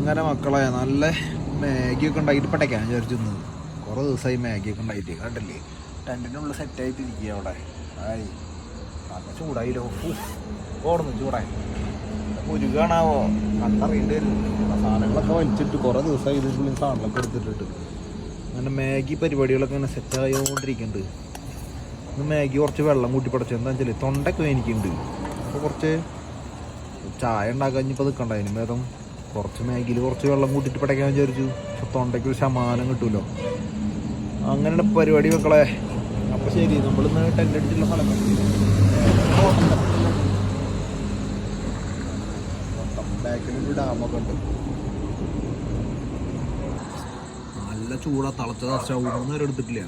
അങ്ങനെ മക്കളെ നല്ല മാഗിയൊക്കെ ഉണ്ടായിട്ട് പടയ്ക്കാൻ വിചാരിച്ചു. കുറേ ദിവസമായി മാഗിയൊക്കെ ഉണ്ടായിട്ട് കണ്ടില്ലേ, ടെൻറ്റിനുള്ളിൽ സെറ്റായിട്ട് ഇരിക്കുക അവിടെ. ആയി നല്ല ചൂടായില്ലോ, ഓടുന്നു ചൂടായി. മുരുകാണാവോ കണ്ടറിയേണ്ടി വരും. സാധനങ്ങളൊക്കെ വലിച്ചിട്ട് കുറേ ദിവസമായി ഇതിനുള്ളിൽ സാധനങ്ങളൊക്കെ എടുത്തിട്ടിട്ട്. അങ്ങനെ മാഗി പരിപാടികളൊക്കെ ഇങ്ങനെ സെറ്റായോണ്ടിരിക്കുന്നുണ്ട്. ഇന്ന് മാഗി കുറച്ച് വെള്ളം കൂട്ടി പടച്ചു. എന്താ വെച്ചാൽ തൊണ്ടൊക്കെ വേനിക്കുന്നുണ്ട്. അപ്പോൾ കുറച്ച് ചായ ഉണ്ടാക്കാൻ ഇനിയിപ്പോൾ നിൽക്കണ്ട. അതിന് ഭേദം കുറച്ച് മാഗിയിൽ കുറച്ച് വെള്ളം കൂട്ടിയിട്ട് പടയ്ക്കാൻ വിചാരിച്ചു. പക്ഷെ തൊണ്ടയ്ക്ക് ഒരു ശമാനം കിട്ടുമല്ലോ. അങ്ങനെയാണ് പരിപാടി മക്കളെ. അപ്പോൾ ശരി, നമ്മളിന്ന് ടെൻ്റ് അടിച്ചുള്ള സ്ഥലം ബാക്കിലൊരു ഡാമൊക്കെ ഉണ്ട്. നല്ല ചൂടാ, തളച്ചതാ. സ്റ്റൗ ഒന്നും വരെ എടുത്തിട്ടില്ല.